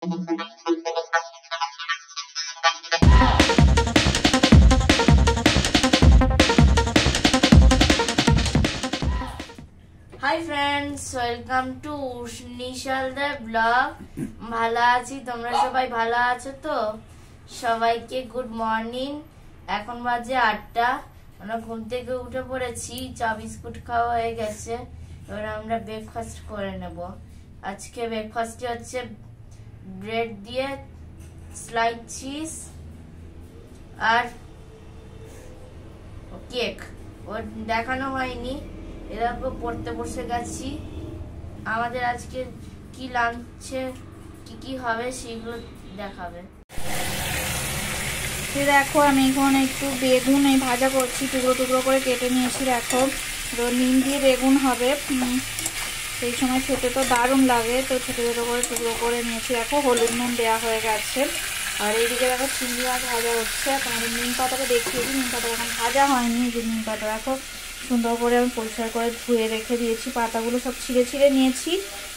High friends, welcome to Nishal the blog. ভালো আছি, তোমরা সবাই ভালো আছো তো? সবাইকে গুড মর্নিং। এখন বাজে 8টা। আমরা ঘুম থেকে উঠে পড়েছি, চা বিস্কুট খাওয়া হয়ে গেছে। এবার আমরা ব্রেকফাস্ট করে নেব। আজকে ব্রেকফাস্টে হচ্ছে ব্রেড দিয়ে স্লাইস চিজ আর কেক। ও দেখানো হয়নি, এরকম পড়তে বসে গেছি। আমাদের আজকে কি লাঞ্চে কি কি হবে সেগুলো দেখাবে। দেখো আমি এখন একটু বেগুন ভাজা করছি, টুকরো টুকরো করে কেটে নিয়েছি। দেখো নিম দিয়ে বেগুন হবে, সেই সময় খেতে তো দারুণ লাগে, তো ছোটো ছোটো করে টুকরো করে নিয়েছি। দেখো হলুদ নুন দেওয়া হয়ে গেছে। আর এইদিকে দেখো চিংড়ি মাছ ভাজা হচ্ছে। তোমাদের নিম পাতাটা দেখিয়ে দিই, নিম পাতা এখন ভাজা হয়নি। যে নিম পাতা দেখো সুন্দর করে আমি পরিষ্কার করে ধুয়ে রেখে দিয়েছি, পাতাগুলো সব ছিঁড়ে ছিঁড়ে নিয়েছি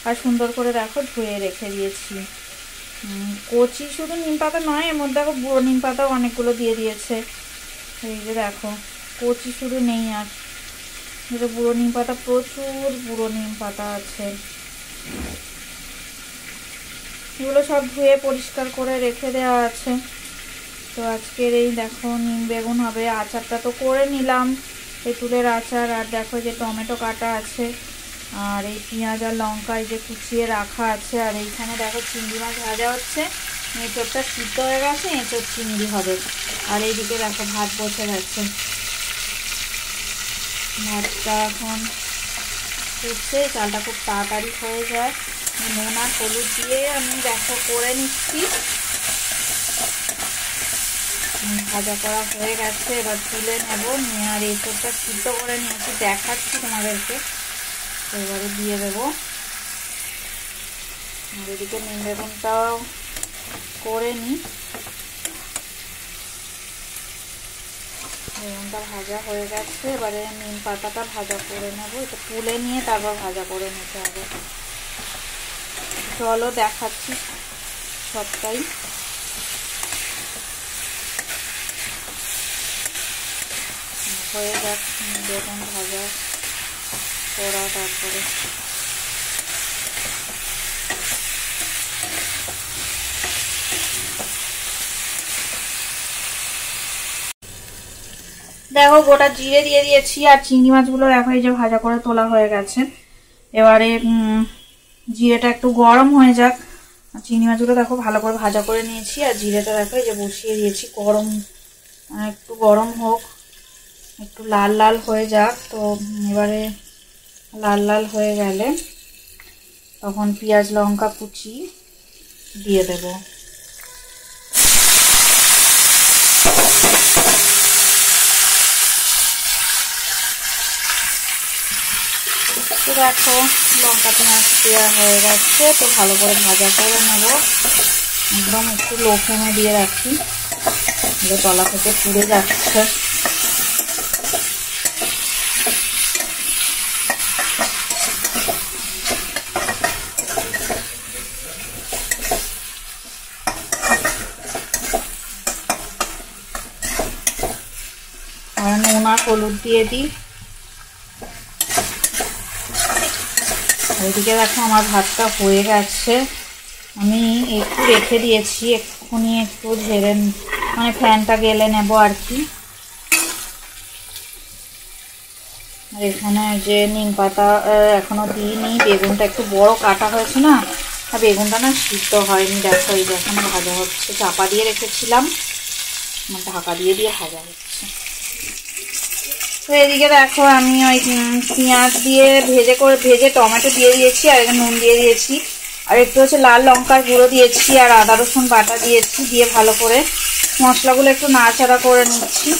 আর সুন্দর করে দেখো ধুয়ে রেখে দিয়েছি। কচি শুধু নিম পাতা নয়, এর মধ্যে দেখো বুড়ো নিম পাতাও অনেকগুলো দিয়ে দিয়েছে। এই যে দেখো কচি শুধু নেই, আর যেটা বুড়ো নিম পাতা, প্রচুর বুড়ো নিম পাতা আছে। এগুলো সব ধুয়ে পরিষ্কার করে রেখে দেওয়া আছে। তো আজকের এই দেখো নিম বেগুন হবে। আচারটা তো করে নিলাম, তেঁতুলের আচার। আর দেখো যে টমেটো কাটা আছে, আর এই পেঁয়াজ আর লঙ্কা এই যে কুচিয়ে রাখা আছে। আর এইখানে দেখো চিংড়ি মাছ ভাজা হচ্ছে, এঁচোড়টা সিদ্ধ হয়ে গেছে, এঁচোড় চিংড়ি হবে। আর এইদিকে দেখো ভাত বসে গেছে, ভাতটা এখন ফুটছে। চালটা খুব তাড়াতাড়ি হয়ে যায়। নুন আর হলুদ দিয়ে আমি দেখো করে নিচ্ছি। ভাজা করা হয়ে গেছে, এবার তুলে নেব। নিয়ে আর এঁচোড়টা সিদ্ধ করে নিয়েছি, দেখাচ্ছি তোমাদেরকে। এবারে দিয়ে দেবো। আর এদিকে নিম বেগুনটাও করে নিই। বেগুনটা ভাজা হয়ে গেছে, এবারে নিম পাতাটা ভাজা করে নেব। এটা তুলে নিয়ে তারপর ভাজা করে নিতে হবে। চলো দেখাচ্ছি সবটাই। হয়ে যাক বেগুন ভাজা করা, তারপরে দেখো গোটা জিরে দিয়ে দিয়েছি। আর চিংড়ি মাছগুলো দেখো এই যে ভাজা করে তোলা হয়ে গেছে। এবারে জিরেটা একটু গরম হয়ে যাক। চিংড়ি মাছগুলো দেখো ভালো করে ভাজা করে নিয়েছি। আর জিরেটা দেখো এই যে বসিয়ে দিয়েছি, গরম একটু গরম হোক, একটু লাল লাল হয়ে যাক। তো এবারে লাল লাল হয়ে গেলে তখন পেঁয়াজ লঙ্কা কুচি দিয়ে দেব। তো দেখো লঙ্কা পেঁয়াজ দেওয়া হয়ে গেছে, তো ভালো করে ভাজা করে নেব। একদম একটু লো ফ্লেমে দিয়ে রাখি, তলা থেকে পুড়ে যাচ্ছে। আর নুন আর হলুদ দিয়ে দিই। ওইদিকে দেখো আমার ভাতটা হয়ে গেছে, আমি একটু রেখে দিয়েছি, এক্ষুনি একটু ঝেড়ে মানে ফ্যানটা গেলে নেব আর কি। আর এখানে যে নিম পাতা এখনো দিইনি, বেগুনটা একটু বড় কাটা হয়েছে না, আর বেগুনটা না সিদ্ধ হয়নি। দেখো এই যে এখনো ভাজা হচ্ছে, চাপা দিয়ে রেখেছিলাম, ঢাকা দিয়ে দিয়ে ভাজা হচ্ছে। তো এদিকে দেখো আমি ওই পেঁয়াজ দিয়ে ভেজে টমেটো দিয়ে দিয়েছি, আর এখানে নুন দিয়ে দিয়েছি, আর একটু হচ্ছে লাল লঙ্কার গুঁড়ো দিয়েছি, আর আদা রসুন বাটা দিয়েছি। দিয়ে ভালো করে মশলাগুলো একটু নাড়াচাড়া করে নিচ্ছি।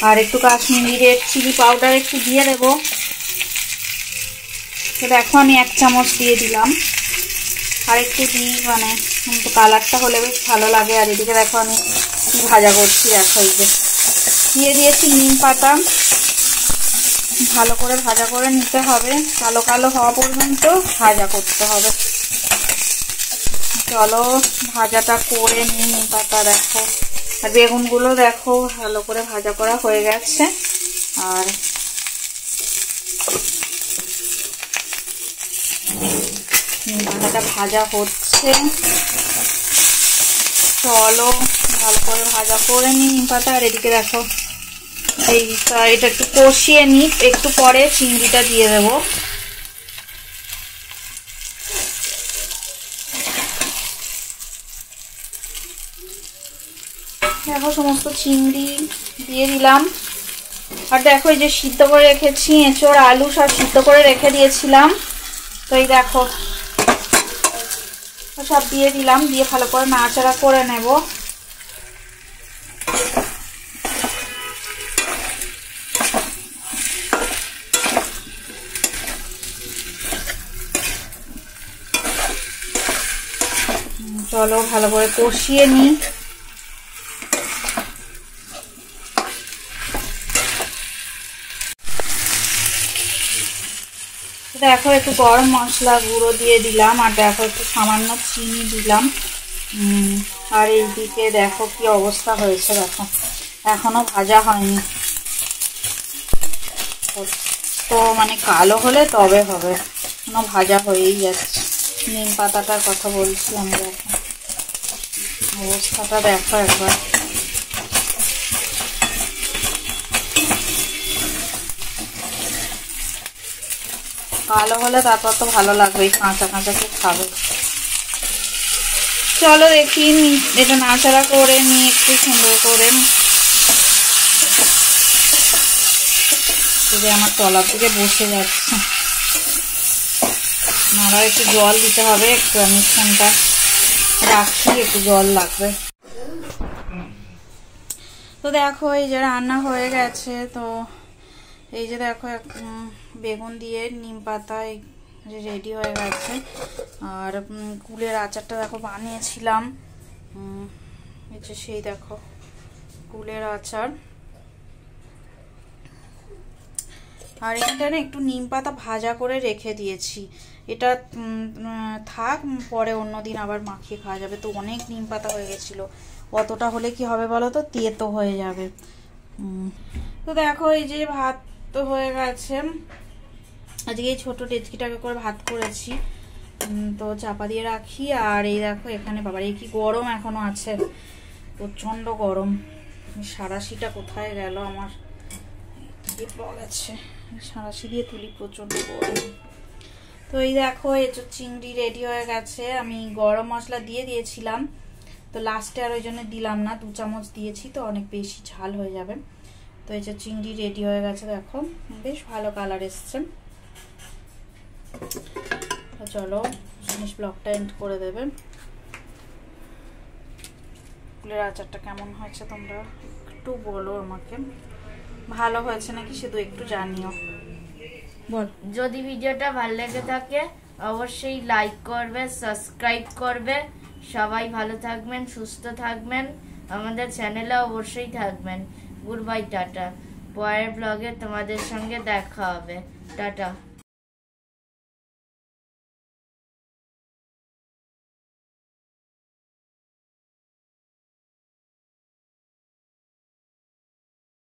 আর একটু কাশ্মীরি রেড চিলি পাউডার একটু দিয়ে দেবো। তো দেখো আমি 1 চামচ দিয়ে দিলাম, আর একটু দিই, মানে কালারটা হলে বেশ ভালো লাগে। আর এদিকে দেখো আমি ভাজা করছি, দেখো এই যে দিয়ে দিয়েছি নিম পাতা। ভালো করে ভাজা করে নিতে হবে, কালো কালো হওয়া পর্যন্ত ভাজা করতে হবে। চলো ভাজাটা করে নিই। নিম পাতা দেখো আর বেগুনগুলো দেখো ভালো করে ভাজা করা হয়ে গেছে। আর নিম পাতাটা ভাজা হচ্ছে, চলো ভালো করে ভাজা করে নিই নিম পাতা। আর এদিকে দেখো এটা একটু কষিয়ে নিই, একটু পরে চিংড়িটা দিয়ে দেবো। দেখো সমস্ত চিংড়ি দিয়ে দিলাম। আর দেখো এই যে সিদ্ধ করে রেখেছি এঁচোড় আলু সব সিদ্ধ করে রেখে দিয়েছিলাম, তো এই দেখো সব দিয়ে দিলাম, দিয়ে ভালো করে নাড়াচাড়া করে নেব। চলো ভালো করে কষিয়ে নিই। দেখো একটু গরম মশলা গুঁড়ো দিয়ে দিলাম, আর দেখো একটু সামান্য চিনি দিলাম। আর এইদিকে দেখো কি অবস্থা হয়েছে, দেখো এখনো ভাজা হয়নি, তো মানে কালো হলে তবে হবে, এখনো ভাজা হয়েই যাচ্ছে। নিম পাতাটার কথা বলছি আমি, দেখো অবস্থাটা দেখো একবার। কালো হলে তারপর তো ভালো লাগবে, কাঁচা কাঁচা কে খাবে। চলো দেখি এটা নাড়াচাড়া করে নিয়ে একটু সুন্দর করে। আমার তলার দিকে বসে যাচ্ছে, নাড়া একটু জল দিতে হবে, একটু আমি ফোনটা রাখছি, একটু জল লাগবে। তো দেখো এই যে রান্না হয়ে গেছে, তো এই যে দেখো বেগুন দিয়ে নিম পাতা রেডি হয়ে গেছে। আর কুলের আচারটা দেখো বানিয়েছিলাম, এই যে সেই দেখো কুলের আচার। আর এটা না একটু নিম পাতা ভাজা করে রেখে দিয়েছি, এটা থাক, পরে অন্যদিন আবার মাখিয়ে খাওয়া যাবে। তো অনেক নিম পাতা হয়ে গেছিল, অতটা হলে কি হবে বলো তো, তেতো হয়ে যাবে। তো দেখো এই যে ভাত তো হয়ে গেছে, আজকে এই ছোট ডেচকিটাকে করে ভাত করেছি, তো চাপা দিয়ে রাখি। আর এই দেখো এখানে বাবার এই কি গরম এখনো আছে, প্রচন্ড গরম। সাঁড়াশিটা কোথায় গেল আমার, পাওয়া গেছে, সাঁড়াশি দিয়ে তুলি, প্রচন্ড গরম। তো এই দেখো এঁচোড় চিংড়ি রেডি হয়ে গেছে। আমি গরম মশলা দিয়ে দিয়েছিলাম, তো লাস্টে আর ওই জন্য দিলাম না, 2 চামচ দিয়েছি, তো অনেক বেশি ঝাল হয়ে যাবে। তো এঁচোড় চিংড়ি রেডি হয়ে গেছে, দেখো বেশ ভালো কালার এসছে। তো চলো জিনিস ব্লগটা এন্ড করে দেবে। কুলের আচারটা কেমন হয়েছে তোমরা একটু বলো আমাকে, ভালো হয়েছে নাকি শুধু একটু জানিও। বল, যদি ভিডিওটা ভালো লেগে থাকে অবশ্যই লাইক করবে, সাবস্ক্রাইব করবে। সবাই ভালো থাকবেন, সুস্থ থাকবেন, আমাদের চ্যানেলে অবশ্যই থাকবেন। Good bye, tata. পরের ব্লগে তোমাদের সঙ্গে দেখা হবে, টাটা।